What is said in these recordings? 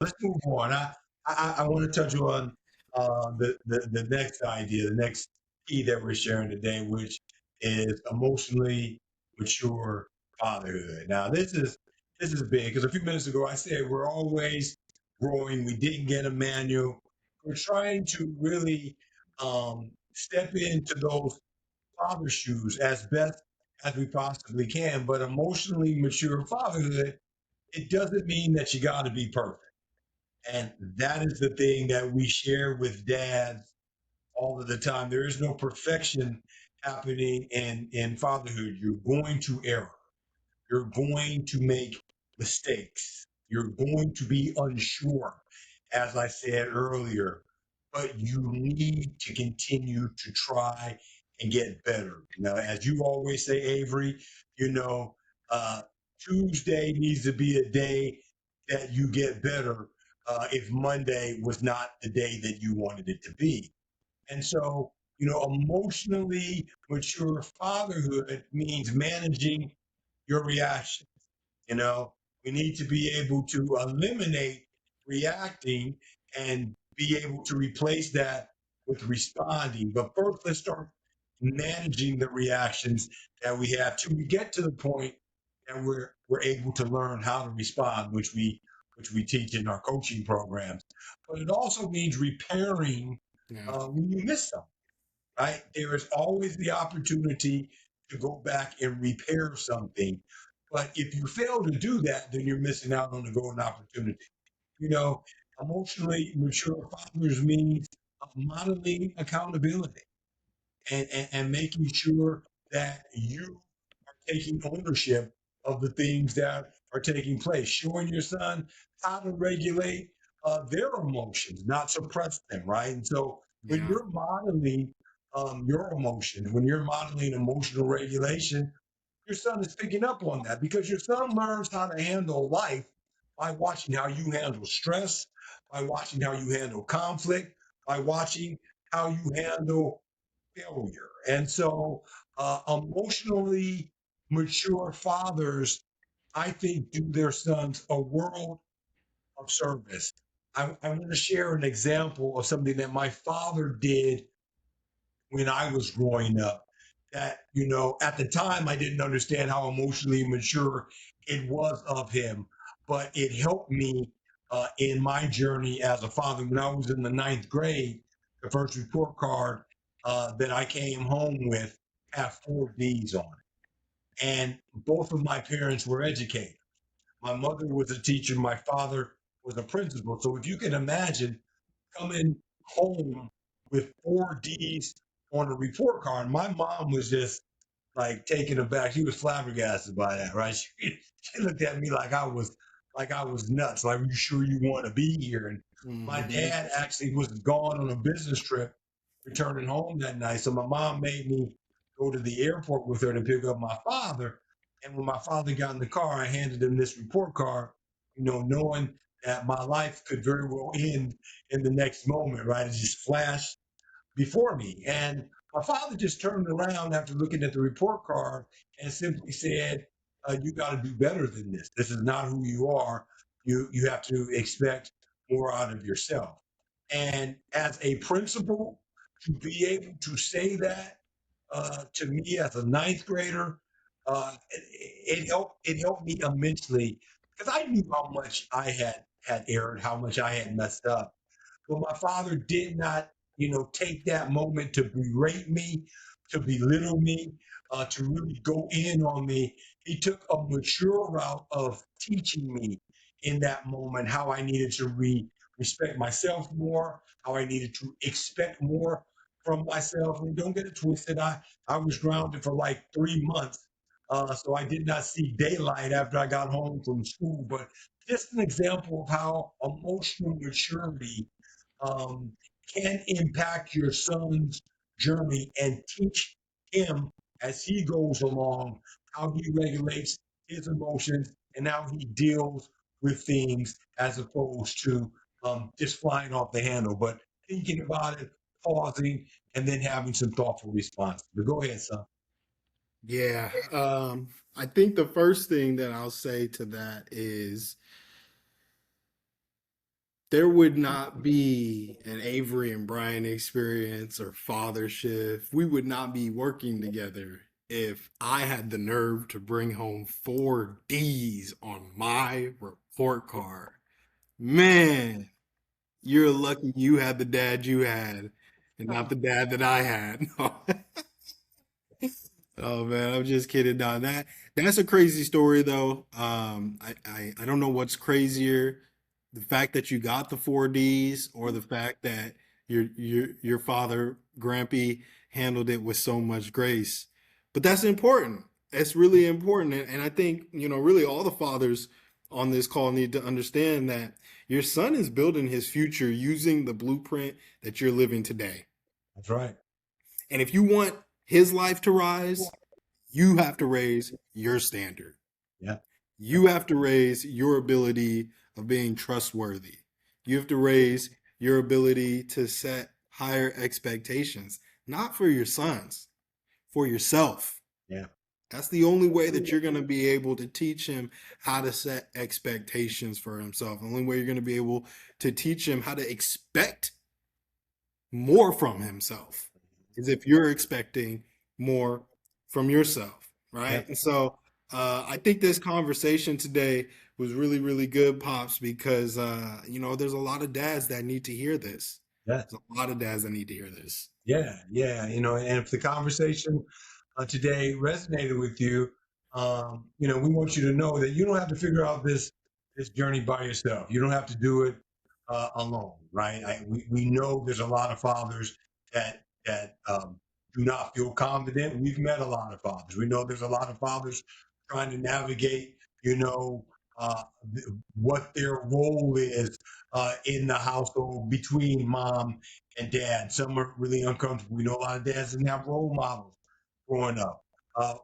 let's move on. I want to touch on the next idea, the next key that we're sharing today, which is emotionally mature fatherhood. Now, this is big because a few minutes ago I said we're always growing. We didn't get a manual. We're trying to really step into those father shoes as best as we possibly can. But emotionally mature fatherhood, it doesn't mean that you got to be perfect. And that is the thing that we share with dads all of the time. There is no perfection happening in fatherhood. You're going to err. You're going to make mistakes. You're going to be unsure, as I said earlier. But you need to continue to try and get better. Now, as you always say, Avery, you know, uh, Tuesday needs to be a day that you get better if Monday was not the day that you wanted it to be. And so, emotionally mature fatherhood means managing your reaction. You know, we need to be able to eliminate reacting and be able to replace that with responding. But first, let's start managing the reactions that we have till we get to the point that we're able to learn how to respond, which we teach in our coaching programs. But it also means repairing Yeah. when you miss something, right? There is always the opportunity to go back and repair something. But if you fail to do that, then you're missing out on the golden opportunity. You know, emotionally mature fathers means modeling accountability and making sure that you are taking ownership of the things that are taking place, showing your son how to regulate their emotions, not suppress them, right? And so when Yeah. you're modeling your emotions, when you're modeling emotional regulation, your son is picking up on that because your son learns how to handle life by watching how you handle stress, by watching how you handle conflict, by watching how you handle failure. And so, emotionally mature fathers, I think, do their sons a world of service. I want to share an example of something that my father did when I was growing up. That, at the time, I didn't understand how emotionally mature it was of him, but it helped me in my journey as a father. When I was in the ninth grade, the first report card that I came home with had four D's on it. And both of my parents were educators. My mother was a teacher, my father was a principal. So if you can imagine coming home with four D's on a report card. My mom was just like taken aback. She was flabbergasted by that, right? She looked at me like I was nuts. Like, are you sure you want to be here? And my Hmm. dad actually was gone on a business trip, returning home that night. So my mom made me go to the airport with her to pick up my father. And when my father got in the car, I handed him this report card, knowing that my life could very well end in the next moment, right? It just flashed before me. And my father just turned around after looking at the report card and simply said, "You got to do better than this. This is not who you are. You have to expect more out of yourself." And as a principal, to be able to say that to me as a ninth grader, it helped me immensely because I knew how much I had erred, how much I had messed up. But my father did not, take that moment to berate me, to belittle me, to really go in on me. He took a mature route of teaching me in that moment how I needed to respect myself more, how I needed to expect more from myself. And don't get it twisted. I was grounded for like 3 months. So I did not see daylight after I got home from school. But just an example of how emotional maturity um, can impact your son's journey and teach him as he goes along how he regulates his emotions and how he deals with things as opposed to just flying off the handle, but thinking about it, pausing, and then having some thoughtful response. But go ahead, son. Yeah. I think the first thing that I'll say to that is There would not be an Avery and Brian experience or fathership. We would not be working together if I had the nerve to bring home 4 D's on my report card. Man, you're lucky you had the dad you had and not the dad that I had. Oh man, I'm just kidding. No, that's a crazy story though. I don't know what's crazier, the fact that you got the 4 Ds or the fact that your father, Grampy, handled it with so much grace. But that's important. That's really important. And I think, really all the fathers on this call need to understand that your son is building his future using the blueprint that you're living today. That's right. And if you want his life to rise, you have to raise your standard. Yeah. You have to raise your ability of being trustworthy. You have to raise your ability to set higher expectations, not for your sons, for yourself. Yeah. That's the only way that you're going to be able to teach him how to set expectations for himself. The only way you're going to be able to teach him how to expect more from himself is if you're expecting more from yourself, Yeah. right? And so I think this conversation today was really, really good, Pops, because there's a lot of dads that need to hear this. Yeah. There's a lot of dads that need to hear this. Yeah. Yeah. And if the conversation today resonated with you, we want you to know that you don't have to figure out this journey by yourself. You don't have to do it alone, right? We know there's a lot of fathers that do not feel confident. We've met a lot of fathers. We know there's a lot of fathers trying to navigate, you know, uh, what their role is in the household between mom and dad. Some are really uncomfortable. We know a lot of dads didn't have role models growing up.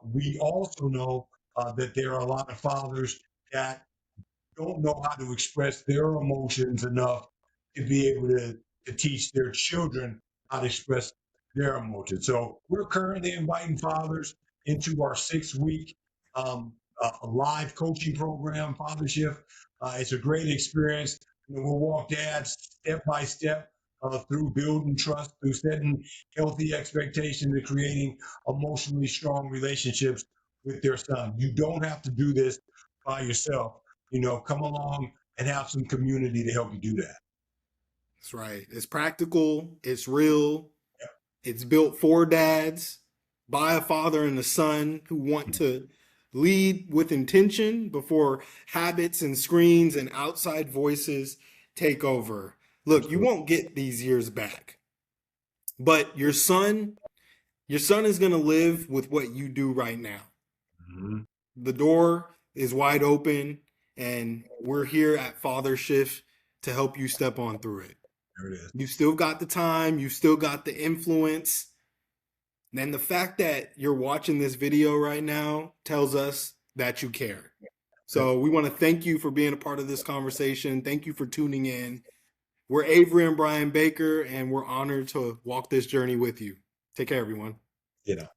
We also know that there are a lot of fathers that don't know how to express their emotions enough to be able to teach their children how to express their emotions. So we're currently inviting fathers into our 6 week live coaching program, Fathership. It's a great experience. We'll walk dads step by step through building trust, through setting healthy expectations, and creating emotionally strong relationships with their son. You don't have to do this by yourself. Come along and have some community to help you do that. That's right. It's practical, it's real, it's built for dads by a father and a son who want to lead with intention before habits and screens and outside voices take over. Look, you Absolutely. won't get these years back, but your son is going to live with what you do right now. Mm-hmm. The door is wide open, and we're here at Father Shift to help you step on through it. There it is. You still got the time, you still got the influence. And the fact that you're watching this video right now tells us that you care. So we want to thank you for being a part of this conversation. Thank you for tuning in. We're Avery and Brian Baker, and we're honored to walk this journey with you. Take care, everyone. You know.